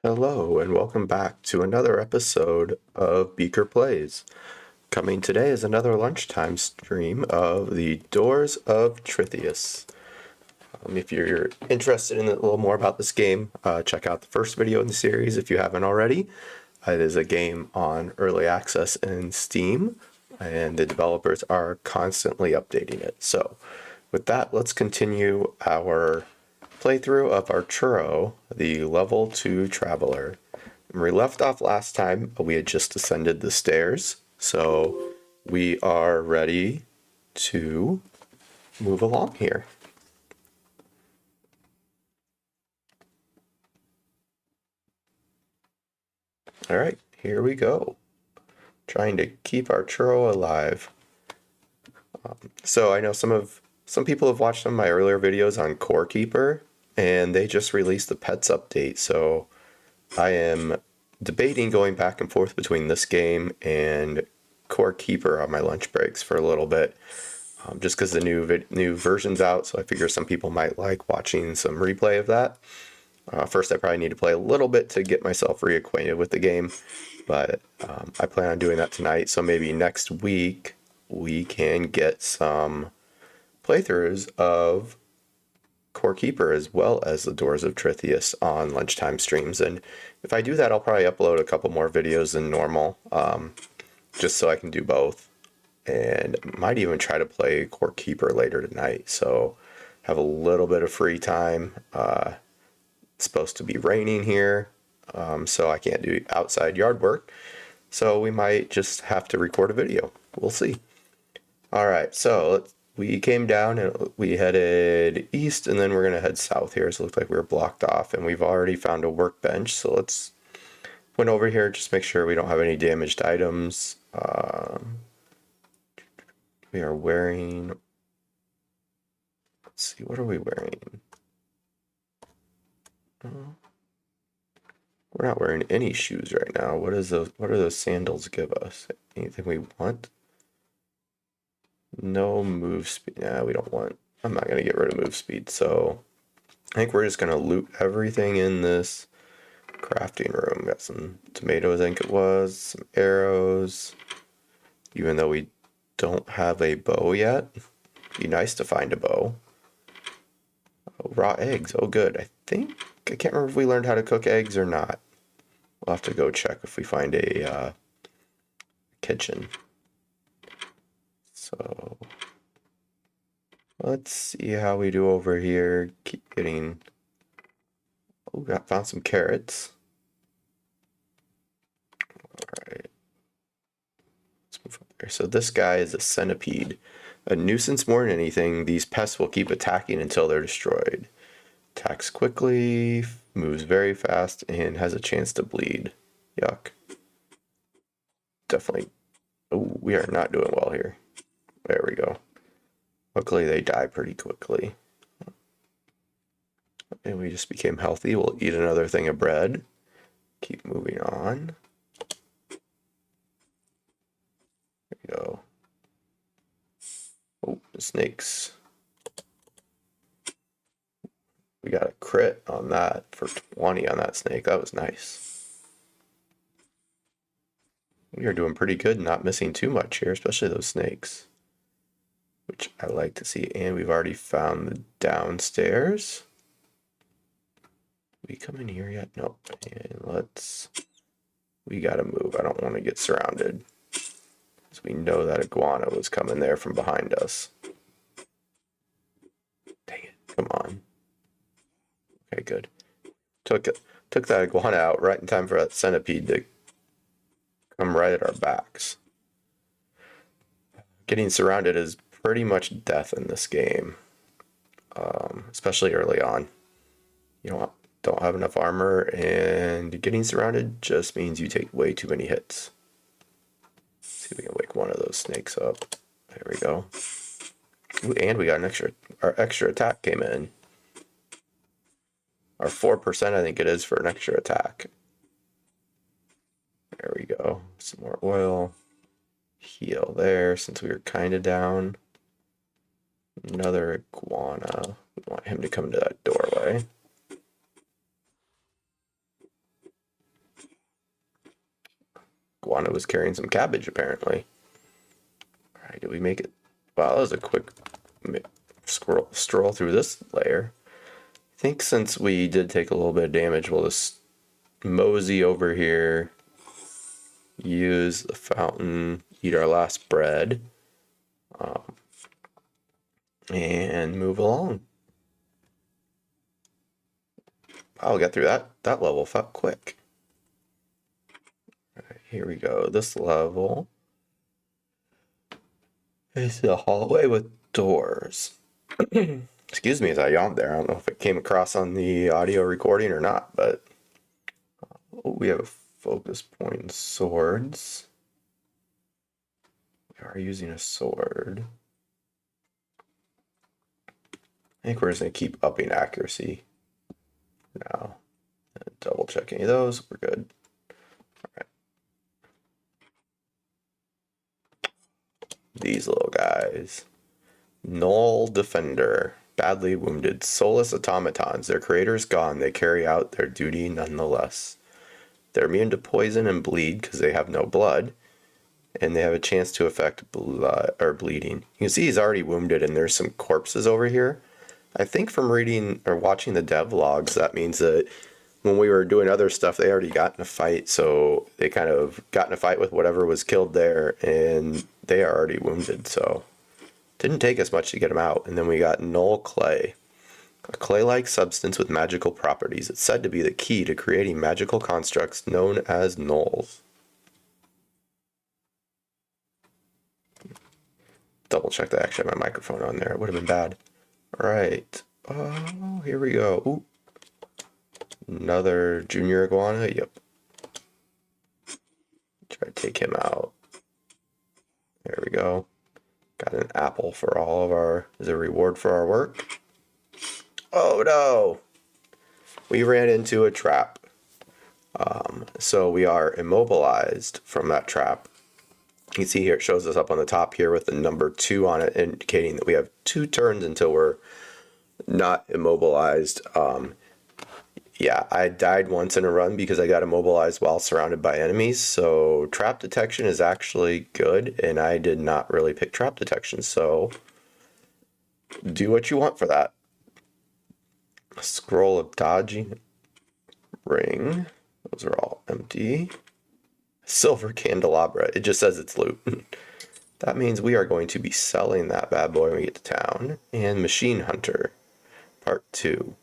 Hello, and welcome back to another episode of Beeker Plays. Coming today is another lunchtime stream of the Doors of Trithius. If you're interested in a little more about this game, check out the first video in the series if you haven't already. It is a game on early access in Steam, and the developers are constantly updating it. So, with that, let's continue our playthrough of Arturo, the level 2 Traveller. When we left off last time, we had just ascended the stairs, so we are ready to move along here. All right, here we go. Trying to keep Arturo alive. So I know some people have watched some of my earlier videos on Core Keeper, and they just released the pets update. So I am debating going back and forth between this game and Core Keeper on my lunch breaks for a little bit, just because the new version's out. So I figure some people might like watching some replay of that. First, I probably need to play a little bit to get myself reacquainted with the game, but I plan on doing that tonight. So maybe next week we can get some playthroughs of Core Keeper as well as the Doors of Trithius on lunchtime streams. And if I do that, I'll probably upload a couple more videos than normal, just so I can do both. And might even try to play Core Keeper later tonight. So have a little bit of free time. It's supposed to be raining here, so I can't do outside yard work. So we might just have to record a video. We'll see. All right, so we came down and we headed east, and then we're going to head south here. So it looks like we were blocked off, and we've already found a workbench. So let's went over here, just make sure we don't have any damaged items. We are wearing, let's see, what are we wearing? We're not wearing any shoes right now. What do those sandals give us? Anything we want? No move speed. Nah, we don't want. I'm not gonna get rid of move speed, so I think we're just gonna loot everything in this crafting room. Got some tomatoes, I think it was, some arrows. Even though we don't have a bow yet, be nice to find a bow. Oh, raw eggs. Oh, good. I can't remember if we learned how to cook eggs or not. We'll have to go check if we find a kitchen. So let's see how we do over here. Keep getting. Oh, found some carrots. All right. Let's move up there. So this guy is a centipede. A nuisance more than anything, these pests will keep attacking until they're destroyed. Attacks quickly, moves very fast, and has a chance to bleed. Yuck. Definitely. Oh, we are not doing well here. There we go. Luckily, they die pretty quickly. And we just became healthy. We'll eat another thing of bread. Keep moving on. There we go. Oh, the snakes. We got a crit on that for 20 on that snake. That was nice. We are doing pretty good, not missing too much here, especially those snakes, which I like to see. And we've already found the downstairs. We come in here yet? Nope. And we gotta move. I don't want to get surrounded, because we know that iguana was coming there from behind us. Dang it, come on. Okay, good. Took that iguana out right in time for that centipede to come right at our backs. Getting surrounded is pretty much death in this game, especially early on. You don't have enough armor, and getting surrounded just means you take way too many hits. Let's see if we can wake one of those snakes up. There we go. Ooh, and we got our extra attack came in. Our 4%, I think it is, for an extra attack. There we go. Some more oil. Heal there, since we were kind of down. Another iguana. We want him to come to that doorway. iguana was carrying some cabbage, apparently. All right, did we make it? Wow, that was a quick stroll through this layer. I think since we did take a little bit of damage, we'll just mosey over here, use the fountain, eat our last bread, and move along. I'll get through that level felt quick. All right, here we go. This level is the hallway with doors. Excuse me as I yawned there. I don't know if it came across on the audio recording or not, but we have a focus point and swords. We are using a sword. I think we're just going to keep upping accuracy now. Double check any of those. We're good. All right. These little guys. Null Defender. Badly wounded. Soulless automatons. Their creator is gone. They carry out their duty nonetheless. They're immune to poison and bleed because they have no blood. And they have a chance to affect blood or bleeding. You can see he's already wounded and there's some corpses over here. I think from reading or watching the devlogs, that means that when we were doing other stuff, they already got in a fight. So they kind of got in a fight with whatever was killed there, and they are already wounded. So didn't take us much to get them out. And then we got Null Clay, a clay-like substance with magical properties. It's said to be the key to creating magical constructs known as nulls. Double check that I actually had my microphone on there. It would have been bad. All right. Oh, here we go. Ooh. Another junior iguana. Yep. Try to take him out. There we go. Got an apple for all of our, as a reward for our work. Oh no! We ran into a trap. So we are immobilized from that trap. You can see here it shows us up on the top here with the number 2 on it, indicating that we have 2 turns until we're not immobilized. Yeah, I died once in a run because I got immobilized while surrounded by enemies. So trap detection is actually good, and I did not really pick trap detection. So do what you want for that. A scroll of dodging, ring. Those are all empty. Silver candelabra. It just says it's loot. That means we are going to be selling that bad boy when we get to town. And Machine Hunter, part 2.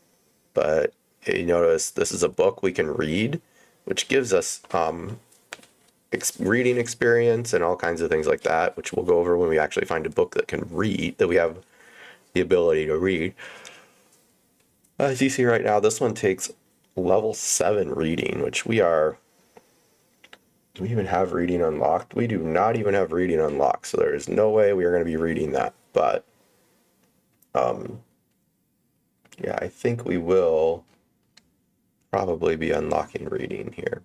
But you notice this is a book we can read, which gives us reading experience and all kinds of things like that, which we'll go over when we actually find a book that can read, that we have the ability to read. As you see right now, this one takes level 7 reading, which we even have reading unlocked. We do not even have reading unlocked, so there is no way we are going to be reading that. But yeah, I think we will probably be unlocking reading here.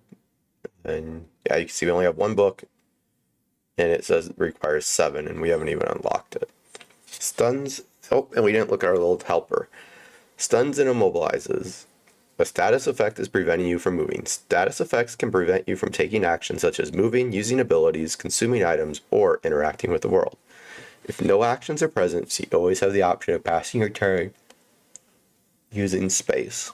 And yeah, you can see we only have 1 book, and it says it requires 7, and we haven't even unlocked it. Stuns. Oh, and we didn't look at our little helper. Stuns and immobilizes. A status effect is preventing you from moving. Status effects can prevent you from taking actions such as moving, using abilities, consuming items, or interacting with the world. If no actions are present, so you always have the option of passing your turn using space.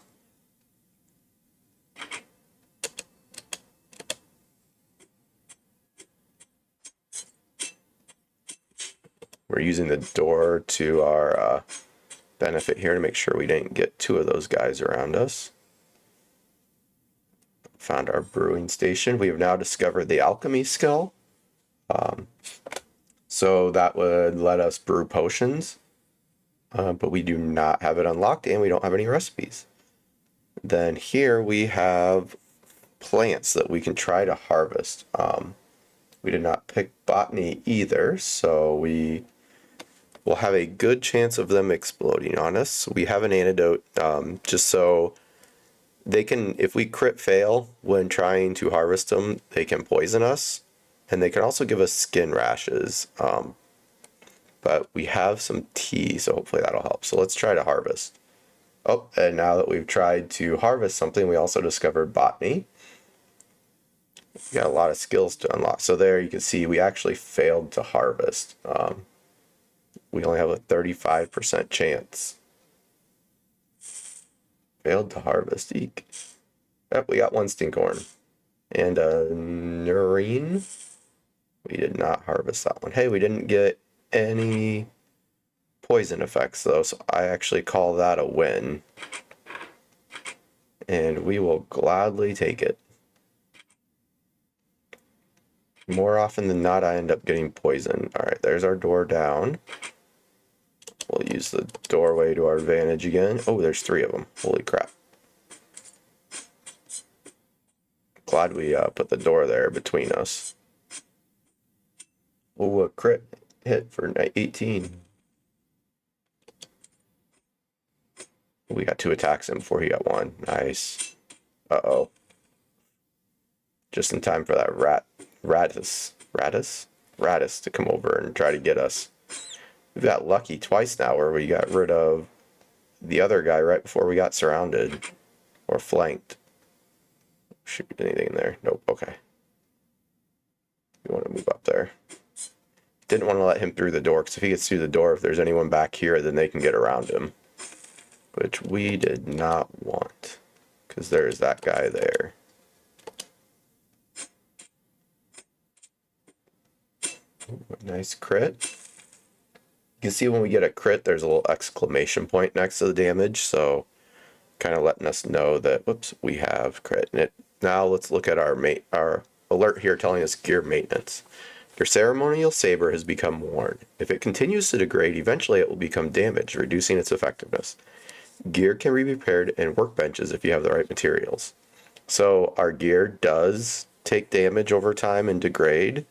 We're using the door to our benefit here to make sure we didn't get 2 of those guys around us. Found our brewing station. We have now discovered the alchemy skill. So that would let us brew potions, but we do not have it unlocked and we don't have any recipes. Then here we have plants that we can try to harvest. We did not pick botany either, so we will have a good chance of them exploding on us. We have an antidote just so they can, if we crit fail when trying to harvest them, they can poison us, and they can also give us skin rashes. But we have some tea, so hopefully that'll help. So let's try to harvest. Oh, and now that we've tried to harvest something, we also discovered botany. We got a lot of skills to unlock. So there you can see we actually failed to harvest. We only have a 35% chance. Failed to harvest. Eek. Yep, we got one stinkhorn. And a neurine. We did not harvest that one. Hey, we didn't get any poison effects though, so I actually call that a win. And we will gladly take it. More often than not, I end up getting poisoned. All right, there's our door down. We'll use the doorway to our advantage again. Oh, there's 3 of them. Holy crap. Glad we put the door there between us. Oh, a crit hit for 18. We got 2 attacks in before he got 1. Nice. Uh-oh. Just in time for that Radis to come over and try to get us. We've got lucky twice now where we got rid of the other guy right before we got surrounded or flanked. Shoot anything in there? Nope. Okay. We want to move up there. Didn't want to let him through the door because if he gets through the door, if there's anyone back here, then they can get around him. Which we did not want because there's that guy there. Ooh, nice crit. You can see when we get a crit, there's a little exclamation point next to the damage, so kind of letting us know that, whoops, we have crit. And now let's look at our alert here telling us gear maintenance. Your ceremonial saber has become worn. If it continues to degrade, eventually it will become damaged, reducing its effectiveness. Gear can be repaired in workbenches if you have the right materials. So our gear does take damage over time and degrade.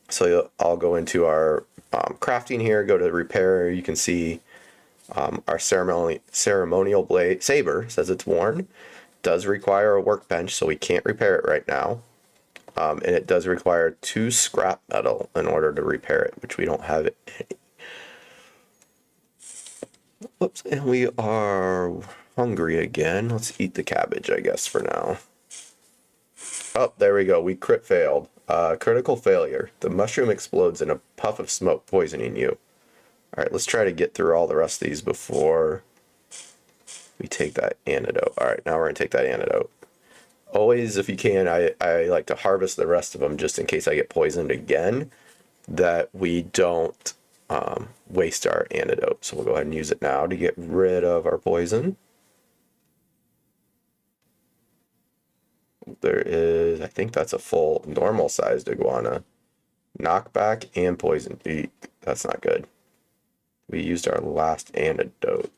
So I'll go into our crafting here, go to repair. You can see our ceremonial blade saber says it's worn. Does require a workbench, so we can't repair it right now. And it does require 2 scrap metal in order to repair it, which we don't have any. Whoops, and we are hungry again. Let's eat the cabbage, I guess, for now. Oh, there we go. We crit failed. Critical failure. The mushroom explodes in a puff of smoke, poisoning you. All right, let's try to get through all the rest of these before we take that antidote. All right, now we're going to take that antidote. Always, if you can, I like to harvest the rest of them just in case I get poisoned again, that we don't waste our antidote. So we'll go ahead and use it now to get rid of our poison. There is, I think that's a full normal-sized iguana. Knockback and poison. Eek, that's not good. We used our last antidote.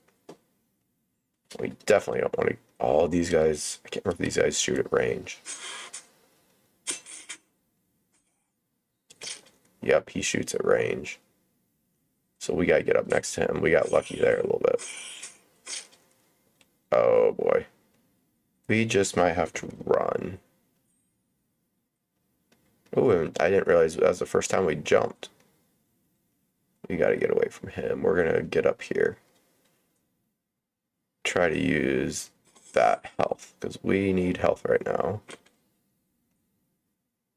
We definitely don't want to... All these guys... I can't remember if these guys shoot at range. Yep, he shoots at range. So we gotta get up next to him. We got lucky there a little bit. Oh boy. We just might have to run. Oh, I didn't realize that was the first time we jumped. We gotta get away from him. We're gonna get up here. Try to use that health, because we need health right now.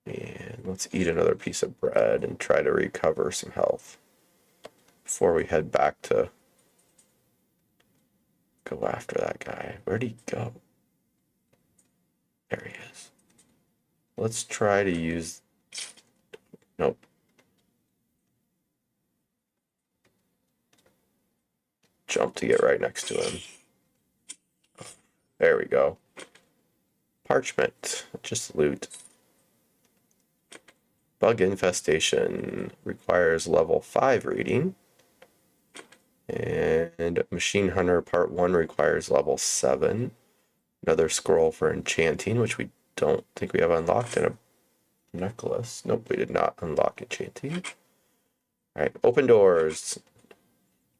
And let's eat another piece of bread and try to recover some health before we head back to go after that guy. Where'd he go? There he is. Let's try to use... Nope. Jump to get right next to him. There we go. Parchment. Just loot. Bug infestation requires level 5 reading. And Machine Hunter Part 1 requires level 7. Another scroll for enchanting, which we don't think we have unlocked, and a necklace. Nope, we did not unlock enchanting. Alright, open doors.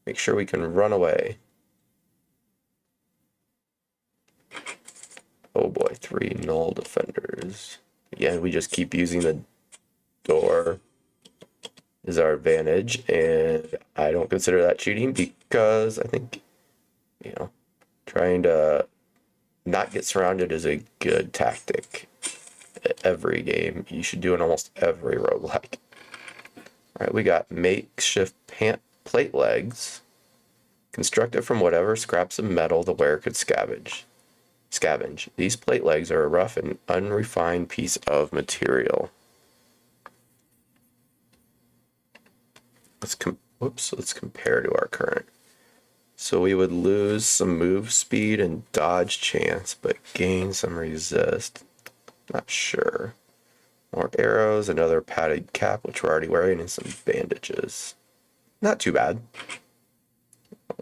Make sure we can run away. Oh boy, 3 null defenders. Again, we just keep using the door is our advantage, and I don't consider that cheating because I think, you know, trying to not get surrounded is a good tactic. every game. You should do in almost every roguelike. All right, we got makeshift plate legs. Constructed from whatever scraps of metal the wearer could scavenge. These plate legs are a rough and unrefined piece of material. Let's compare to our current. So we would lose some move speed and dodge chance, but gain some resist. Not sure. More arrows, another padded cap, which we're already wearing, and some bandages. Not too bad.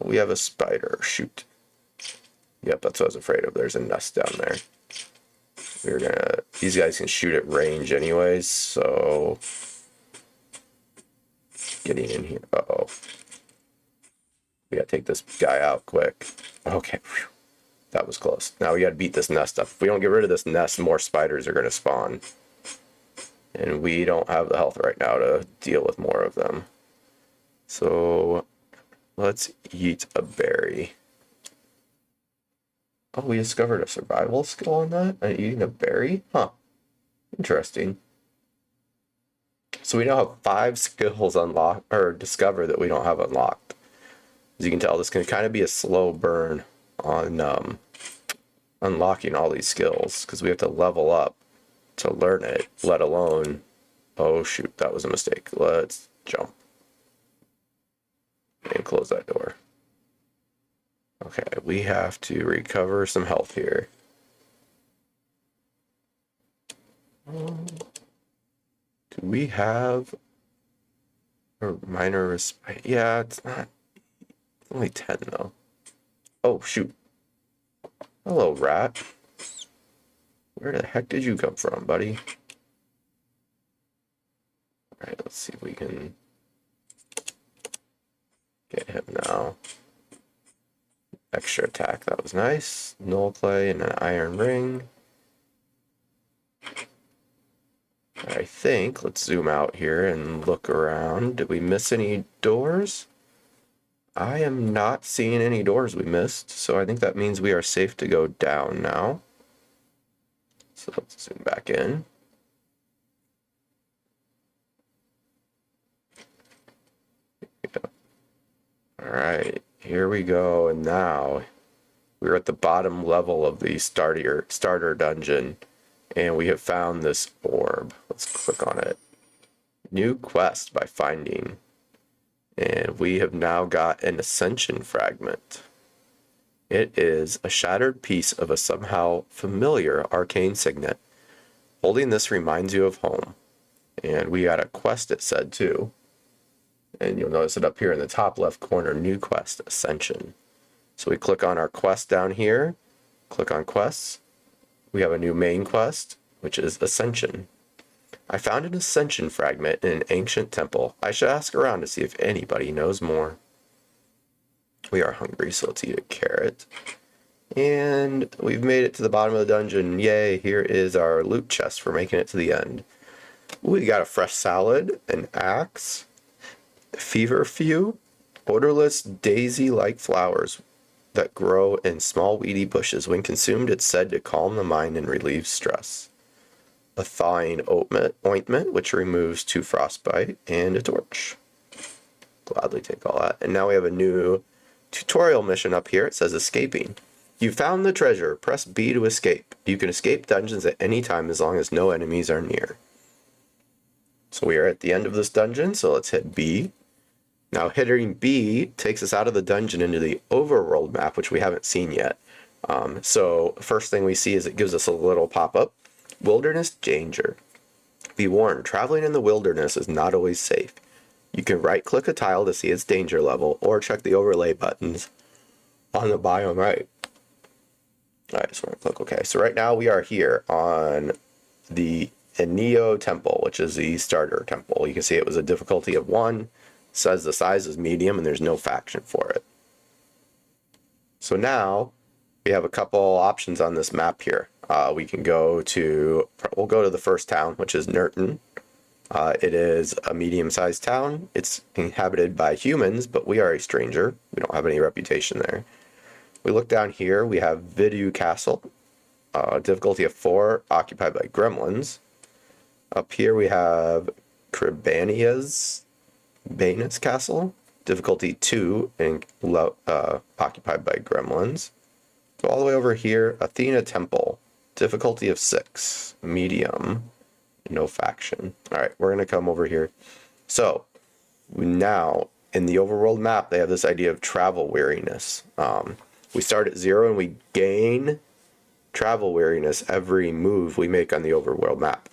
We have a spider. Shoot. Yep, that's what I was afraid of. There's a nest down there. These guys can shoot at range anyways, so getting in here. Uh-oh. We gotta take this guy out quick. Okay. Whew. That was close. Now we gotta beat this nest up. If we don't get rid of this nest, more spiders are gonna spawn. And we don't have the health right now to deal with more of them. So let's eat a berry. Oh, we discovered a survival skill on that? Eating a berry? Huh. Interesting. So we now have 5 skills unlocked, or discovered that we don't have unlocked. As you can tell, this can kind of be a slow burn on unlocking all these skills, because we have to level up to learn it, let alone... Oh shoot, that was a mistake. Let's jump. And close that door. Okay, we have to recover some health here. Do we have a minor respite? Yeah, it's not. It's only 10 though. Oh shoot. Hello, rat. Where the heck did you come from, buddy? Alright, let's see if we can get him now. Extra attack, that was nice. Null clay and an iron ring. I think, let's zoom out here and look around. Did we miss any doors? I am not seeing any doors we missed, so I think that means we are safe to go down now. So let's zoom back in. Alright, here we go, and now we're at the bottom level of the starter dungeon, and we have found this orb. Let's click on it. New quest by finding. And we have now got an ascension fragment. It is a shattered piece of a somehow familiar arcane signet. Holding this reminds you of home. And we got a quest, it said too. And you'll notice it up here in the top left corner, new quest, ascension. So we click on our quest down here, click on quests. We have a new main quest, which is ascension. I found an ascension fragment in an ancient temple. I should ask around to see if anybody knows more. We are hungry, so let's eat a carrot. And we've made it to the bottom of the dungeon. Yay, here is our loot chest for making it to the end. We got a fresh salad, an axe, feverfew, odorless daisy-like flowers that grow in small weedy bushes. When consumed, it's said to calm the mind and relieve stress. A thawing ointment, which removes 2 frostbite, and a torch. Gladly take all that. And now we have a new tutorial mission up here. It says escaping. You found the treasure. Press B to escape. You can escape dungeons at any time as long as no enemies are near. So we are at the end of this dungeon, so let's hit B. Now hitting B takes us out of the dungeon into the overworld map, which we haven't seen yet. So first thing we see is it gives us a little pop-up. Wilderness danger. Be warned, traveling in the wilderness is not always safe. You can right-click a tile to see its danger level, or check the overlay buttons on the bottom right. Alright, so we're going to click OK. So right now we are here on the Eneo Temple, which is the starter temple. You can see it was a difficulty of 1. Says the size is medium, and there's no faction for it. So now we have a couple options on this map here. We'll go to the first town, which is Nurton. It is a medium-sized town. It's inhabited by humans, but we are a stranger. We don't have any reputation there. We look down here, we have Vidu Castle. difficulty of 4, occupied by gremlins. Up here we have Cribania's Banus Castle, difficulty 2, and occupied by gremlins. Go all the way over here, Athena Temple, difficulty of 6, medium, no faction. Alright, we're going to come over here. So, now, in the overworld map, they have this idea of travel weariness. We start at 0 and we gain travel weariness every move we make on the overworld map.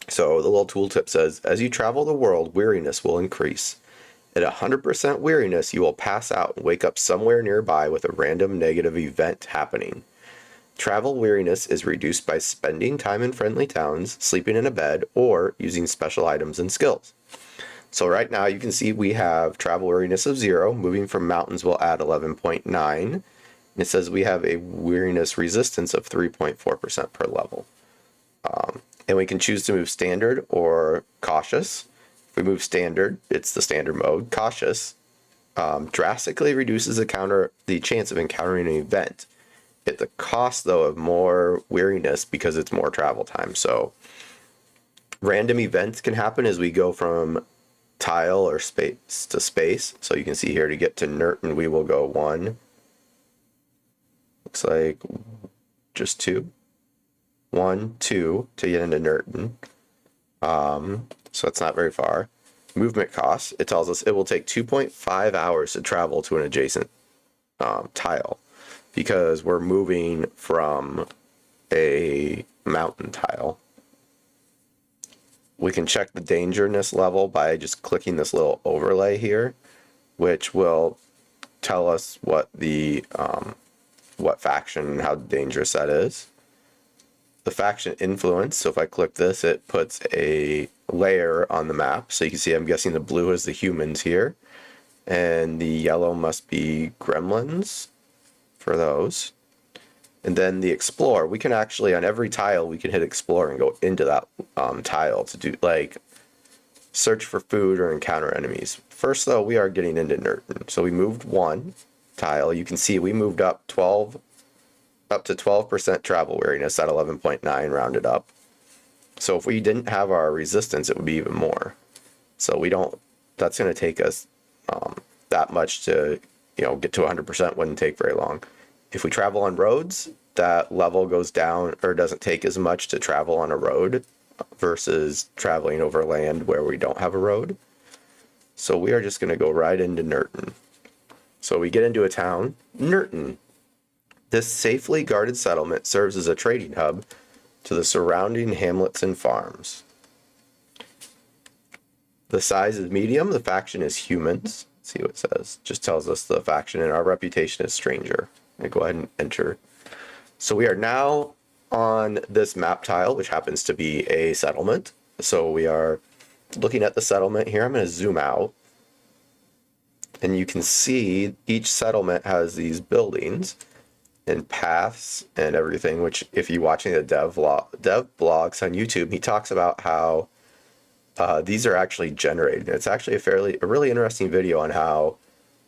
So the little tooltip says, as you travel the world, weariness will increase. At 100% weariness, you will pass out and wake up somewhere nearby with a random negative event happening. Travel weariness is reduced by spending time in friendly towns, sleeping in a bed, or using special items and skills. So right now you can see we have travel weariness of 0. Moving from mountains will add 11.9. It says we have a weariness resistance of 3.4% per level. And we can choose to move standard or cautious. If we move standard, it's the standard mode. Cautious drastically reduces the chance of encountering an event at the cost, though, of more weariness because it's more travel time. So random events can happen as we go from tile or space to space. So you can see here to get to Nurten, we will go 1. Looks like just 2. 1, 2 to get into Nurten. So it's not very far. Movement costs, it tells us it will take 2.5 hours to travel to an adjacent tile because we're moving from a mountain tile. We can check the dangerousness level by just clicking this little overlay here, which will tell us what the what faction and how dangerous that is. The faction influence, so if I click this, it puts a layer on the map. So you can see I'm guessing the blue is the humans here, and the yellow must be gremlins for those. And then the explore, we can actually, on every tile, we can hit explore and go into that tile to do, like, search for food or encounter enemies. First, though, we are getting into Nurten. So we moved 1 tile. You can see we moved up to 12% travel weariness at 11.9 rounded up. So if we didn't have our resistance, it would be even more. So we don't, that's going to take us that much to, get to 100% wouldn't take very long. If we travel on roads, that level goes down or doesn't take as much to travel on a road versus traveling over land where we don't have a road. So we are just going to go right into Nurten. So we get into a town, Nurten. This safely guarded settlement serves as a trading hub to the surrounding hamlets and farms. The size is medium, the faction is humans. Let's see what it says. Just tells us the faction, and our reputation is stranger. I go ahead and enter. So we are now on this map tile, which happens to be a settlement. So we are looking at the settlement here. I'm going to zoom out. And you can see each settlement has these buildings and paths and everything, which if you're watching the dev blogs on YouTube, he talks about how these are actually generated. It's actually a really interesting video on how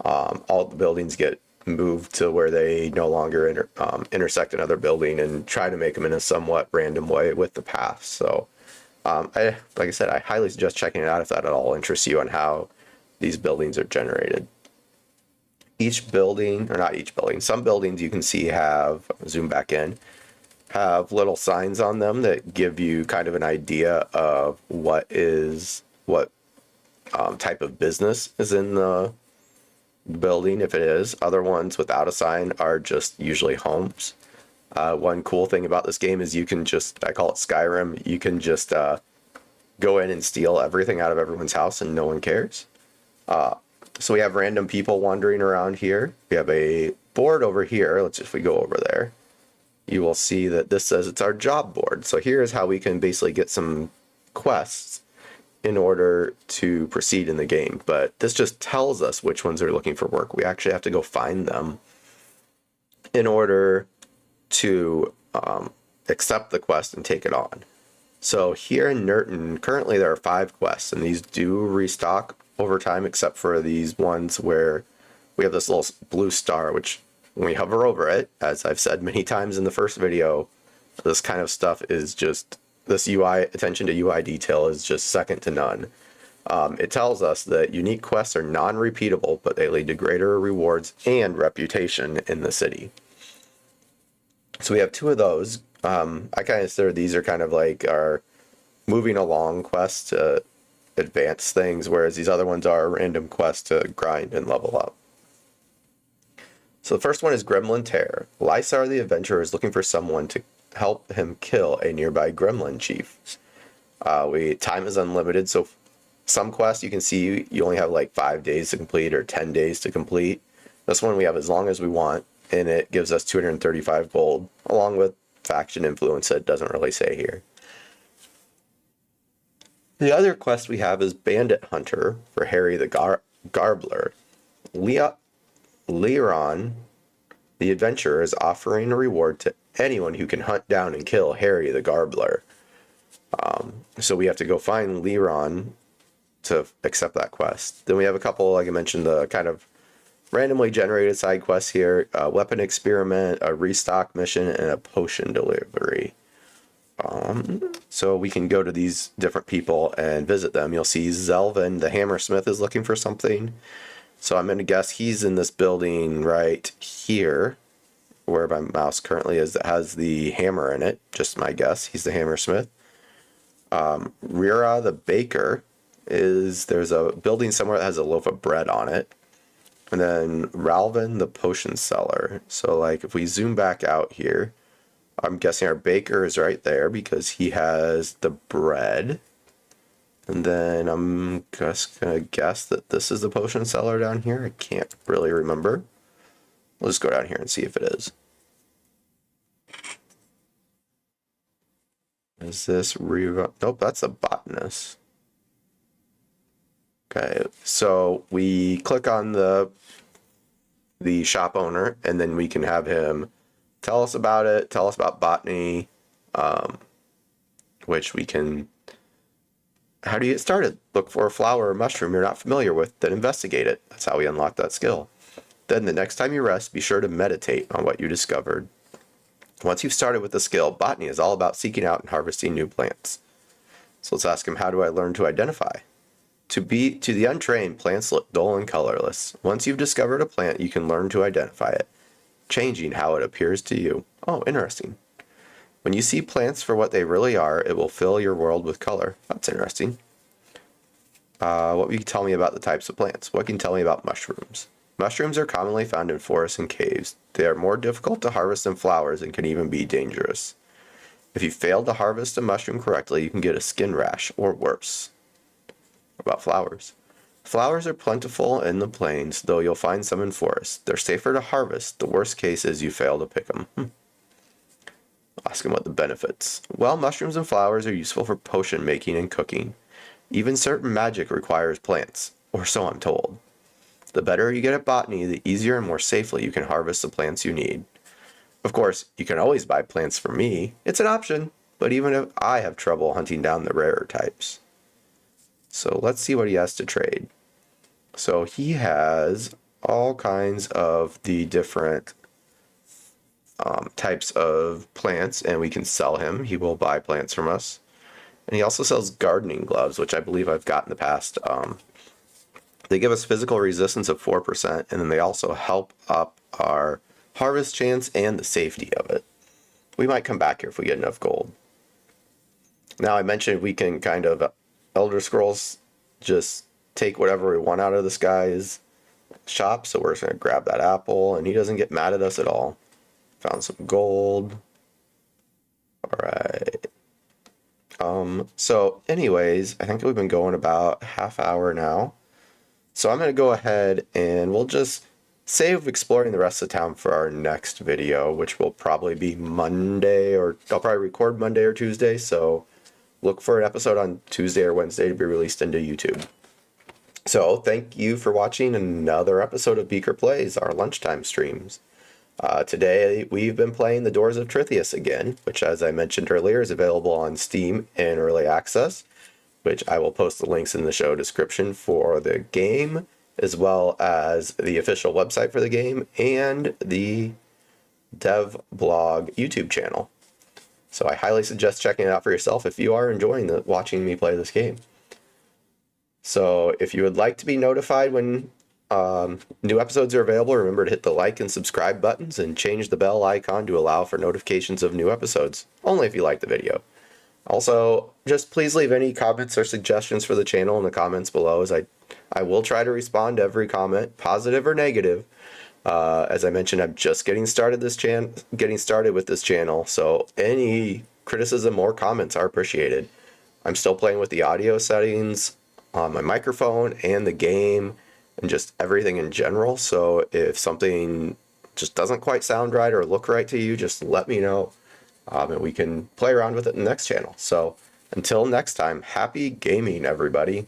all the buildings get moved to where they no longer intersect another building and try to make them in a somewhat random way with the paths. So like I said, I highly suggest checking it out if that at all interests you on how these buildings are generated. Each building, or not each building, some buildings you can see have, zoom back in, have little signs on them that give you kind of an idea of what type of business is in the building, if it is. Other ones without a sign are just usually homes. One cool thing about this game is you can just, I call it Skyrim, you can just go in and steal everything out of everyone's house and no one cares. So we have random people wandering around here. We have a board over here. If we go over there, you will see that this says it's our job board. So here's how we can basically get some quests in order to proceed in the game. But this just tells us which ones are looking for work. We actually have to go find them in order to accept the quest and take it on. So here in Nurten, currently there are 5 quests, and these do restock over time, except for these ones where we have this little blue star, which when we hover over it, as I've said many times in the first video, this kind of stuff is just, this UI, attention to UI detail is just second to none. It tells us that unique quests are non-repeatable, but they lead to greater rewards and reputation in the city. So we have two of those. I kind of consider these are kind of like our moving along quests to advance things, whereas these other ones are random quests to grind and level up. So the first one is Gremlin Tear. Lysar the Adventurer is looking for someone to help him kill a nearby gremlin chief. Time is unlimited, so some quests you can see you only have like 5 days to complete or 10 days to complete. This one we have as long as we want, and it gives us 235 gold, along with faction influence that it doesn't really say here. The other quest we have is Bandit Hunter for Harry the Garbler. Leron, the Adventurer, is offering a reward to anyone who can hunt down and kill Harry the Garbler. So we have to go find Leron to accept that quest. Then we have a couple, like I mentioned, the kind of randomly generated side quests here. A weapon experiment, a restock mission, and a potion delivery. So we can go to these different people and visit them. You'll see Zelvin, the hammersmith, is looking for something. So I'm going to guess he's in this building right here, where my mouse currently is, that has the hammer in it. Just my guess. He's the hammersmith. Rira the baker there's a building somewhere that has a loaf of bread on it. And then Ralvin the potion seller. So like if we zoom back out here, I'm guessing our baker is right there because he has the bread. And then I'm just going to guess that this is the potion seller down here. I can't really remember. We'll just go down here and see if it is. Is this Nope, that's a botanist. Okay, so we click on the shop owner, and then we can have him tell us about it, tell us about botany, which we can... How do you get started? Look for a flower or mushroom you're not familiar with, then investigate it. That's how we unlock that skill. Then the next time you rest, be sure to meditate on what you discovered. Once you've started with the skill, botany is all about seeking out and harvesting new plants. So let's ask him, how do I learn to identify? To the untrained, plants look dull and colorless. Once you've discovered a plant, you can learn to identify it, changing how it appears to you. Oh, interesting. When you see plants for what they really are, it will fill your world with color. That's interesting. What can you tell me about the types of plants? What can you tell me about mushrooms? Mushrooms are commonly found in forests and caves. They are more difficult to harvest than flowers and can even be dangerous. If you fail to harvest a mushroom correctly, you can get a skin rash or worse. What about flowers? Flowers are plentiful in the plains, though you'll find some in forests. They're safer to harvest. The worst case is you fail to pick them. Ask him what the benefits. Well, mushrooms and flowers are useful for potion making and cooking. Even certain magic requires plants, or so I'm told. The better you get at botany, the easier and more safely you can harvest the plants you need. Of course, you can always buy plants from me. It's an option, but even if I have trouble hunting down the rarer types. So let's see what he has to trade. So he has all kinds of the different types of plants, and we can sell him. He will buy plants from us. And he also sells gardening gloves, which I believe I've got in the past. They give us physical resistance of 4%, and then they also help up our harvest chance and the safety of it. We might come back here if we get enough gold. Now, I mentioned we can kind of Elder Scrolls just take whatever we want out of this guy's shop, so we're just going to grab that apple, and he doesn't get mad at us at all. Found some gold. All right. So anyways, I think we've been going about half hour now. So I'm going to go ahead and we'll just save exploring the rest of the town for our next video, which will probably be Monday, or I'll probably record Monday or Tuesday. So look for an episode on Tuesday or Wednesday to be released into YouTube. So thank you for watching another episode of Beeker Plays, our lunchtime streams. Today we've been playing the Doors of Trithius again, which, as I mentioned earlier, is available on Steam in early access, which I will post the links in the show description for the game, as well as the official website for the game and the dev blog YouTube channel. So I highly suggest checking it out for yourself if you are enjoying watching me play this game. So if you would like to be notified when new episodes are available, remember to hit the like and subscribe buttons and change the bell icon to allow for notifications of new episodes, only if you like the video. Also, just please leave any comments or suggestions for the channel in the comments below, as I will try to respond to every comment, positive or negative. As I mentioned, I'm just getting started with this channel, so any criticism or comments are appreciated. I'm still playing with the audio settings on my microphone and the game and just everything in general. So if something just doesn't quite sound right or look right to you, just let me know, and we can play around with it in the next channel. So until next time, happy gaming, everybody.